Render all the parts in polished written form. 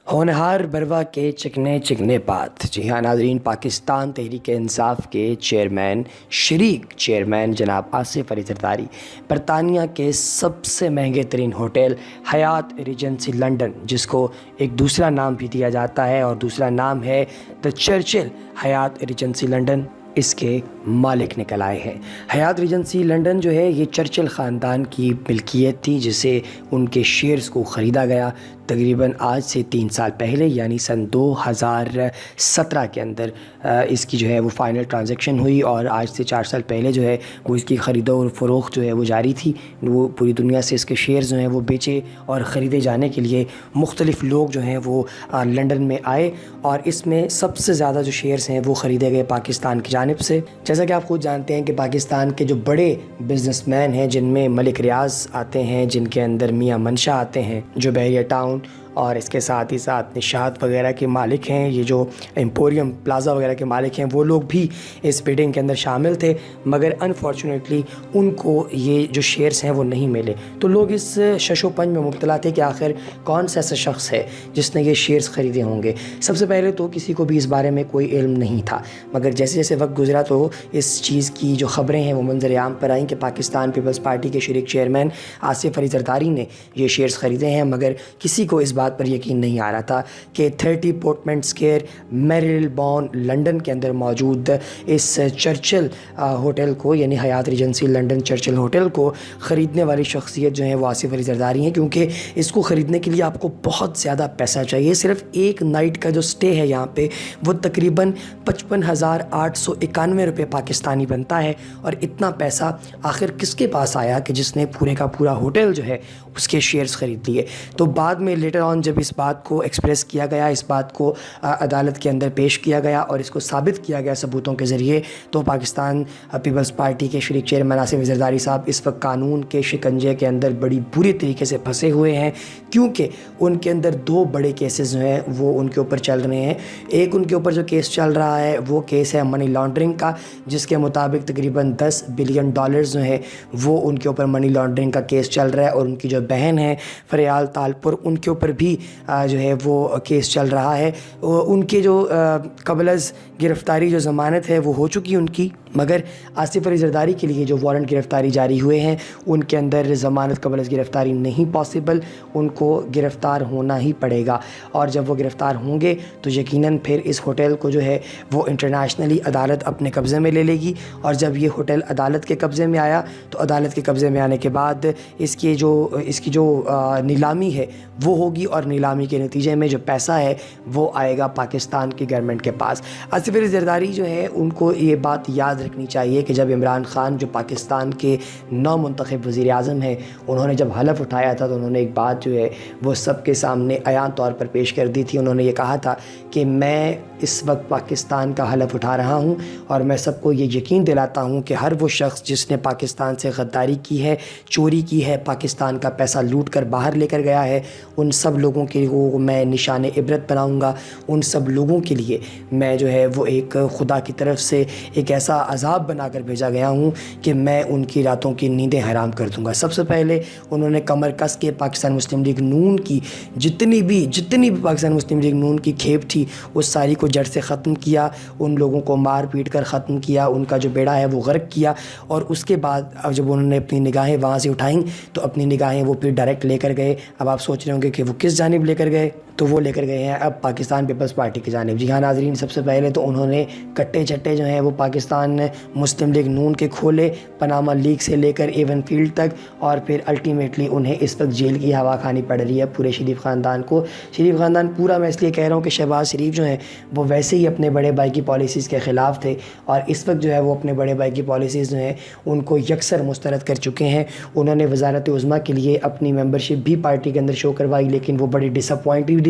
ہونہار بروا کے چکنے چکنے پات۔ جی ہاں ناظرین، پاکستان تحریک انصاف کے شریک چیئرمین جناب آصف علی زرداری برطانیہ کے سب سے مہنگے ترین ہوٹل حیات ریجنسی لنڈن، جس کو ایک دوسرا نام بھی دیا جاتا ہے اور دوسرا نام ہے دا چرچل حیات ریجنسی لنڈن، اس کے مالک نکل آئے ہیں۔ حیات ریجنسی لنڈن جو ہے یہ چرچل خاندان کی ملکیت تھی، جسے ان کے شیئرز کو خریدا گیا تقریباً آج سے 3 سال پہلے، یعنی سن 2017 کے اندر اس کی جو ہے وہ فائنل ٹرانزیکشن ہوئی، اور آج سے 4 سال پہلے جو ہے وہ اس کی خرید و فروخت جو ہے وہ جاری تھی۔ وہ پوری دنیا سے اس کے شیئرز جو ہیں وہ بیچے اور خریدے جانے کے لیے مختلف لوگ جو ہیں وہ لنڈن میں آئے، اور اس میں سب سے زیادہ جو شیئرز ہیں وہ خریدے گئے پاکستان کی جانب سے۔ جیسا کہ آپ خود جانتے ہیں کہ پاکستان کے جو بڑے بزنس مین ہیں، جن میں ملک ریاض آتے ہیں، جن کے اندر میاں منشا آتے ہیں جو بحریہ ٹاؤن، اور اس کے ساتھ ہی ساتھ نشاط وغیرہ کے مالک ہیں، یہ جو ایمپوریم پلازا وغیرہ کے مالک ہیں، وہ لوگ بھی اس بیڈنگ کے اندر شامل تھے، مگر انفارچونیٹلی ان کو یہ جو شیئرز ہیں وہ نہیں ملے۔ تو لوگ اس شش و پنج میں مبتلا تھے کہ آخر کون سا ایسا شخص ہے جس نے یہ شیئرز خریدے ہوں گے۔ سب سے پہلے تو کسی کو بھی اس بارے میں کوئی علم نہیں تھا، مگر جیسے جیسے وقت گزرا تو اس چیز کی جو خبریں ہیں وہ منظر عام پر آئیں کہ پاکستان پیپلز پارٹی کے شریک چیئرمین آصف علی زرداری نے یہ شیئرز خریدے ہیں، مگر کسی کو اس بات پر یقین نہیں آ رہا تھا کہ 30 پورٹمنٹ سکوائر میریل بون لنڈن کے اندر موجود اس چرچل ہوٹل کو، یعنی حیات ریجنسی لنڈن چرچل ہوٹل کو خریدنے والی شخصیت جو ہے وہ آصف علی زرداری ہیں، کیونکہ اس کو خریدنے کے لیے آپ کو بہت زیادہ پیسہ چاہیے۔ صرف ایک نائٹ کا جو سٹے ہے یہاں پہ وہ تقریباً 55,891 روپے پاکستانی بنتا ہے، اور اتنا پیسہ آخر کس کے پاس آیا کہ جس نے پورے کا پورا ہوٹل جو ہے اس کے شیئرز خرید لیے۔ تو بعد میں لیٹر آن جب اس بات کو ایکسپریس کیا گیا، اس بات کو عدالت کے اندر پیش کیا گیا اور اس کو ثابت کیا گیا ثبوتوں کے ذریعے، تو پاکستان پیپلز پارٹی کے شریک چیئرمین آصف علی زرداری صاحب اس وقت قانون کے شکنجے کے اندر بڑی بری طریقے سے پھنسے ہوئے ہیں، کیونکہ ان کے اندر 2 بڑے کیسز جو ہیں وہ ان کے اوپر چل رہے ہیں۔ ایک ان کے اوپر جو کیس چل رہا ہے وہ کیس ہے منی لانڈرنگ کا، جس کے مطابق تقریباً $10 بلین جو ہے وہ ان کے اوپر منی لانڈرنگ کا کیس چل رہا ہے، اور ان کی جو بہن ہے فریال تالپور، ان کے اوپر بھی جو ہے وہ کیس چل رہا ہے۔ ان کے جو قبل از گرفتاری جو ضمانت ہے وہ ہو چکی ان کی، مگر آصف علی زرداری کے لیے جو وارنٹ گرفتاری جاری ہوئے ہیں ان کے اندر ضمانت قبل از گرفتاری نہیں پاسبل، ان کو گرفتار ہونا ہی پڑے گا، اور جب وہ گرفتار ہوں گے تو یقیناً پھر اس ہوٹل کو جو ہے وہ انٹرنیشنلی عدالت اپنے قبضے میں لے لے گی، اور جب یہ ہوٹل عدالت کے قبضے میں آیا تو عدالت کے قبضے میں آنے کے بعد اس کی جو نیلامی ہے وہ ہوگی، اور نیلامی کے نتیجے میں جو پیسہ ہے وہ آئے گا پاکستان کی گورنمنٹ کے پاس۔ آصف علی زرداری جو ہے ان کو یہ بات یاد رکھنی چاہیے کہ جب عمران خان جو پاکستان کے نو منتخب وزیر اعظم ہیں، انہوں نے جب حلف اٹھایا تھا تو انہوں نے ایک بات جو ہے وہ سب کے سامنے عیاں طور پر پیش کر دی تھی۔ انہوں نے یہ کہا تھا کہ میں اس وقت پاکستان کا حلف اٹھا رہا ہوں، اور میں سب کو یہ یقین دلاتا ہوں کہ ہر وہ شخص جس نے پاکستان سے غداری کی ہے، چوری کی ہے، پاکستان کا پیسہ لوٹ کر باہر لے کر گیا ہے، ان سب لوگوں کے لیے میں نشان عبرت بناؤں گا، ان سب لوگوں کے لیے میں جو ہے وہ ایک خدا کی طرف سے ایک ایسا عذاب بنا کر بھیجا گیا ہوں کہ میں ان کی راتوں کی نیندیں حرام کر دوں گا۔ سب سے پہلے انہوں نے کمر کس کے پاکستان مسلم لیگ نون کی جتنی بھی پاکستان مسلم لیگ نون کی کھیپ تھی اس ساری کو جڑ سے ختم کیا، ان لوگوں کو مار پیٹ کر ختم کیا، ان کا جو بیڑا ہے وہ غرق کیا، اور اس کے بعد جب انہوں نے اپنی نگاہیں وہاں سے اٹھائیں تو اپنی نگاہیں وہ پھر ڈائریکٹ لے کر گئے۔ اب آپ سوچ رہے ہوں گے کہ وہ کس جانب لے کر گئے، تو وہ لے کر گئے ہیں اب پاکستان پیپلز پارٹی کی جانب۔ جی ہاں ناظرین، سب سے پہلے تو انہوں نے کٹے چٹے جو ہیں وہ پاکستان مسلم لیگ نون کے کھولے، پاناما لیگ سے لے کر ایون فیلڈ تک، اور پھر الٹیمیٹلی انہیں اس وقت جیل کی ہوا کھانی پڑ رہی ہے پورے شریف خاندان کو۔ شریف خاندان پورا، میں اس لیے کہہ رہا ہوں کہ شہباز شریف جو ہیں وہ ویسے ہی اپنے بڑے بھائی کی پالیسیز کے خلاف تھے، اور اس وقت جو ہے وہ اپنے بڑے بھائی کی پالیسیز جو ہیں ان کو یکسر مسترد کر چکے ہیں۔ انہوں نے وزارت عظمیٰ کے لیے اپنی ممبرشپ بھی پارٹی کے اندر شو کروائی، لیکن وہ بڑی ڈس اپوائنٹڈ،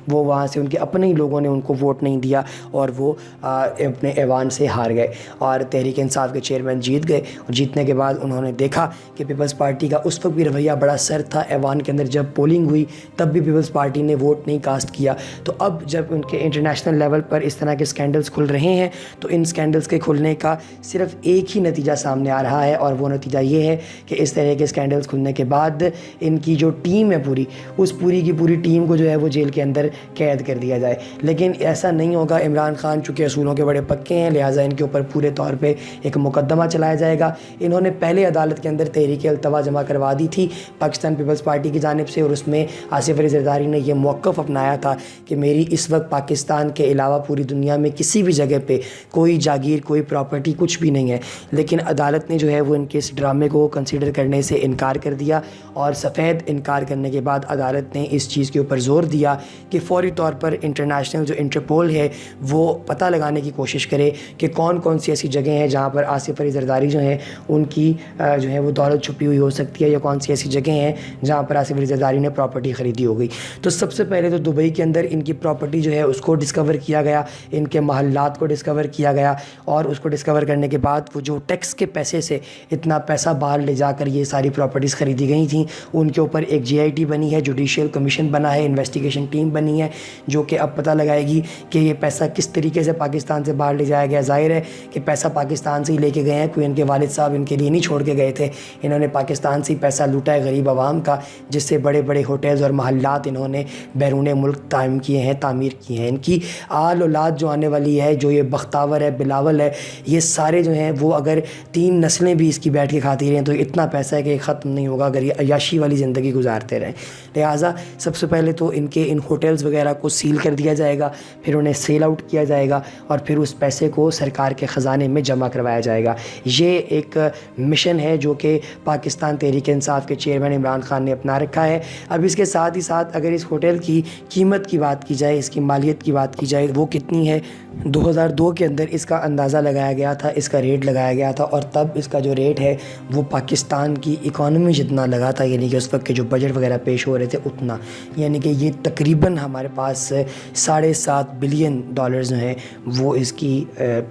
وہ وہاں سے ان کے اپنے ہی لوگوں نے ان کو ووٹ نہیں دیا، اور وہ اپنے ایوان سے ہار گئے، اور تحریک انصاف کے چیئرمین جیت گئے، اور جیتنے کے بعد انہوں نے دیکھا کہ پیپلز پارٹی کا اس وقت بھی رویہ بڑا سرد تھا۔ ایوان کے اندر جب پولنگ ہوئی تب بھی پیپلز پارٹی نے ووٹ نہیں کاسٹ کیا، تو اب جب ان کے انٹرنیشنل لیول پر اس طرح کے سکینڈلز کھل رہے ہیں تو ان سکینڈلز کے کھلنے کا صرف ایک ہی نتیجہ سامنے آ رہا ہے، اور وہ نتیجہ یہ ہے کہ اس طرح کے سکینڈلز کھلنے کے بعد ان کی جو ٹیم ہے پوری، اس پوری کی پوری ٹیم کو جو ہے وہ جیل کے اندر قید کر دیا جائے. لیکن ایسا نہیں ہوگا. عمران خان چونکہ اصولوں کے بڑے پکے ہیں لہٰذا ان کے اوپر پورے طور پہ ایک مقدمہ چلایا جائے گا. انہوں نے پہلے عدالت کے اندر تحریک التوا جمع کروا دی تھی پاکستان پیپلز پارٹی کی جانب سے, اور اس میں آصف علی زرداری نے یہ موقف اپنایا تھا کہ میری اس وقت پاکستان کے علاوہ پوری دنیا میں کسی بھی جگہ پہ کوئی جاگیر, کوئی پراپرٹی, کچھ بھی نہیں ہے. لیکن عدالت نے جو ہے وہ ان کے اس ڈرامے کو کنسیڈر کرنے سے انکار کر دیا, اور سفید انکار کرنے کے بعد عدالت نے اس چیز کے اوپر زور دیا کہ فوری طور پر انٹرنیشنل جو انٹرپول ہے وہ پتہ لگانے کی کوشش کرے کہ کون کون سی ایسی جگہیں ہیں جہاں پر آصف علی زرداری جو ہیں ان کی جو ہے وہ دولت چھپی ہوئی ہو سکتی ہے, یا کون سی ایسی جگہیں ہیں جہاں پر آصف علی زرداری نے پراپرٹی خریدی ہو گئی. تو سب سے پہلے تو دبئی کے اندر ان کی پراپرٹی جو ہے اس کو ڈسکور کیا گیا, ان کے محلات کو ڈسکور کیا گیا, اور اس کو ڈسکور کرنے کے بعد وہ جو ٹیکس کے پیسے سے اتنا پیسہ باہر لے جا کر یہ ساری پراپرٹیز خریدی گئی تھیں, ان کے اوپر ایک GIT بنی ہے, جوڈیشیل کمیشن بنا ہے, انویسٹیگیشن ٹیم بنی ہے جو کہ اب پتہ لگائے گی کہ یہ پیسہ کس طریقے سے پاکستان سے باہر لے جایا گیا. ظاہر ہے کہ پیسہ پاکستان سے ہی لے کے گئے ہیں, کوئی ان کے والد صاحب ان کے لیے نہیں چھوڑ کے گئے تھے. انہوں نے پاکستان سے ہی پیسہ لوٹا ہے غریب عوام کا, جس سے بڑے بڑے ہوٹلز اور محلات انہوں نے بیرون ملک قائم کیے ہیں, تعمیر کیے ہیں. ان کی آل اولاد جو آنے والی ہے, جو یہ بختاور ہے, بلاول ہے, یہ سارے جو ہیں وہ اگر 3 نسلیں بھی اس کی بیٹھ کے کھاتی رہیں تو اتنا پیسہ ہے کہ یہ ختم نہیں ہوگا اگر یہ عیاشی والی زندگی گزارتے رہیں. لہٰذا سب سے پہلے تو ان ہوٹلز وغیرہ کو سیل کر دیا جائے گا, پھر انہیں سیل آؤٹ کیا جائے گا, اور پھر اس پیسے کو سرکار کے خزانے میں جمع کروایا جائے گا. یہ ایک مشن ہے جو کہ پاکستان تحریک انصاف کے چیئرمین عمران خان نے اپنا رکھا ہے. اب اس کے ساتھ ہی ساتھ اگر اس ہوٹل کی قیمت کی بات کی جائے, اس کی مالیت کی بات کی جائے, وہ کتنی ہے. 2002 کے اندر اس کا اندازہ لگایا گیا تھا, اس کا ریٹ لگایا گیا تھا, اور تب اس کا جو ریٹ ہے وہ پاکستان کی اکانومی جتنا لگا تھا, یعنی کہ اس وقت کے جو بجٹ وغیرہ پیش ہو رہے تھے اتنا, یعنی کہ یہ تقریباً ہمارے پاس $7.5 بلین جو ہیں وہ اس کی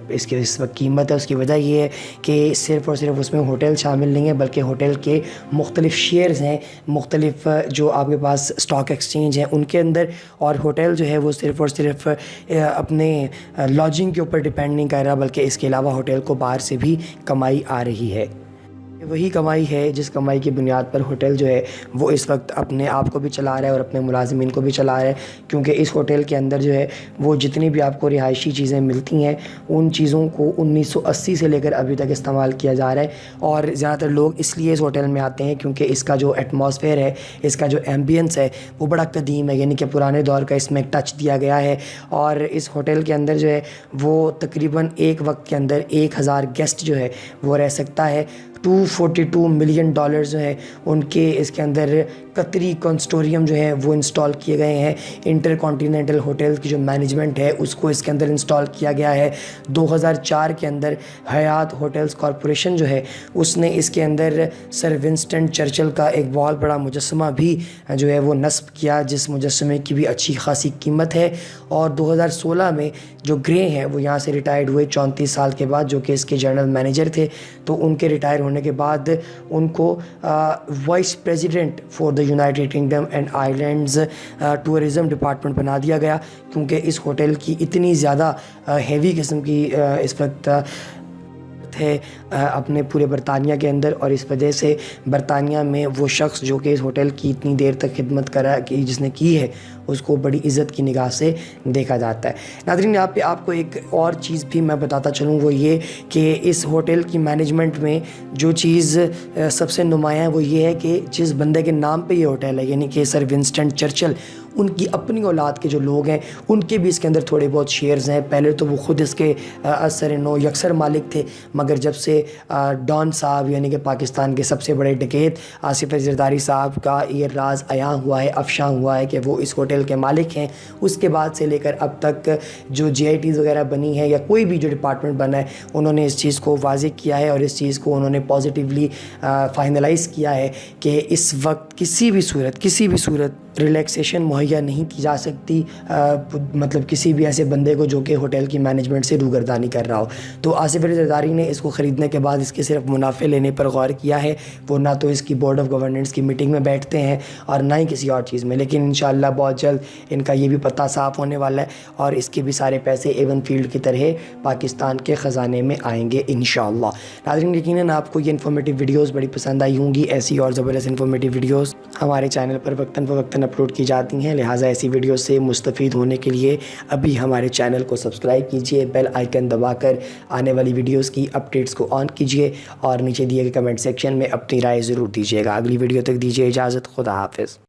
اس وقت قیمت ہے. اس کی وجہ یہ ہے کہ صرف اور صرف اس میں ہوٹل شامل نہیں ہے بلکہ ہوٹل کے مختلف شیئرز ہیں, مختلف جو آپ کے پاس اسٹاک ایکسچینج ہیں ان کے اندر, اور ہوٹل جو ہے وہ صرف اور صرف اپنے لاجنگ کے اوپر ڈیپینڈ نہیں کر رہا بلکہ اس کے علاوہ ہوٹل کو باہر سے بھی کمائی آ رہی ہے. وہی کمائی ہے جس کمائی کی بنیاد پر ہوٹل جو ہے وہ اس وقت اپنے آپ کو بھی چلا رہا ہے اور اپنے ملازمین کو بھی چلا رہا ہے, کیونکہ اس ہوٹل کے اندر جو ہے وہ جتنی بھی آپ کو رہائشی چیزیں ملتی ہیں ان چیزوں کو 1980 سے لے کر ابھی تک استعمال کیا جا رہا ہے. اور زیادہ تر لوگ اس لیے اس ہوٹل میں آتے ہیں کیونکہ اس کا جو ایٹماسفیئر ہے, اس کا جو ایمبینس ہے وہ بڑا قدیم ہے, یعنی کہ پرانے دور کا اس میں ایک ٹچ دیا گیا ہے. اور اس ہوٹل کے اندر جو ہے وہ تقریباً ایک وقت کے اندر 1000 گیسٹ جو ہے وہ رہ سکتا ہے. $242 ملین جو ہیں ان کے اس کے اندر قطری کنسٹوریم جو ہے وہ انسٹال کیے گئے ہیں. انٹر کانٹیننٹل ہوٹل کی جو مینجمنٹ ہے اس کو اس کے اندر انسٹال کیا گیا ہے. 2004 کے اندر حیات ہوٹلز کارپوریشن جو ہے اس نے اس کے اندر سر ونسٹن چرچل کا ایک بہت بڑا مجسمہ بھی جو ہے وہ نصب کیا, جس مجسمے کی بھی اچھی خاصی قیمت ہے. اور 2016 میں جو گرے ہیں وہ یہاں سے ریٹائرڈ ہوئے 34 سال کے بعد, جو کہ اس کے جنرل مینیجر تھے. تو ان کے ریٹائر ہونے کے بعد ان کو vice president for the United Kingdom and Ireland's tourism department بنا دیا گیا, کیونکہ اس ہوٹل کی اتنی زیادہ ہیوی قسم کی اس وقت ہے اپنے پورے برطانیہ کے اندر, اور اس وجہ سے برطانیہ میں وہ شخص جو کہ اس ہوٹل کی اتنی دیر تک خدمت کرا کہ جس نے کی ہے اس کو بڑی عزت کی نگاہ سے دیکھا جاتا ہے. ناظرین یہاں پہ آپ کو ایک اور چیز بھی میں بتاتا چلوں, وہ یہ کہ اس ہوٹل کی مینجمنٹ میں جو چیز سب سے نمایاں ہے وہ یہ ہے کہ جس بندے کے نام پہ یہ ہوٹل ہے, یعنی کہ سر ونسٹن چرچل, ان کی اپنی اولاد کے جو لوگ ہیں ان کے بھی اس کے اندر تھوڑے بہت شیئرز ہیں. پہلے تو وہ خود اس کے اثر نو یکسر مالک تھے, مگر جب سے ڈان صاحب یعنی کہ پاکستان کے سب سے بڑے ڈکیت آصف علی زرداری صاحب کا یہ راز عیاں ہوا ہے, افشاں ہوا ہے کہ وہ اس ہوٹل کے مالک ہیں, اس کے بعد سے لے کر اب تک جو GITs وغیرہ بنی ہے یا کوئی بھی جو ڈپارٹمنٹ بنا ہے انہوں نے اس چیز کو واضح کیا ہے, اور اس چیز کو انہوں نے پازیٹیولی فائنلائز کیا ہے کہ اس وقت کسی بھی صورت ریلیکسیشن مہیا نہیں کی جا سکتی, مطلب کسی بھی ایسے بندے کو جو کہ ہوٹل کی مینجمنٹ سے روگردانی کر رہا ہو. تو آصف علی زرداری نے اس کو خریدنے کے بعد اس کے صرف منافع لینے پر غور کیا ہے, وہ نہ تو اس کی بورڈ آف گورننس کی میٹنگ میں بیٹھتے ہیں اور نہ ہی کسی اور چیز میں, لیکن انشاءاللہ بہت جلد ان کا یہ بھی پتہ صاف ہونے والا ہے اور اس کے بھی سارے پیسے ایون فیلڈ کی طرح پاکستان کے خزانے میں آئیں گے انشاءاللہ. ناظرین یقیناً آپ کو یہ انفارمیٹیو ویڈیوز بڑی پسند آئی ہوں گی. ایسی اور زبردست انفارمیٹیو ویڈیوز ہمارے چینل پر وقتاً فوقتاً اپلوڈ کی جاتی ہیں، لہٰذا ایسی ویڈیو سے مستفید ہونے کے لیے ابھی ہمارے چینل کو سبسکرائب کیجئے، بیل آئیکن دبا کر آنے والی ویڈیوز کی اپڈیٹس کو آن کیجئے اور نیچے دیے گئے کمنٹ سیکشن میں اپنی رائے ضرور دیجیے گا۔ اگلی ویڈیو تک دیجیے اجازت، خدا حافظ۔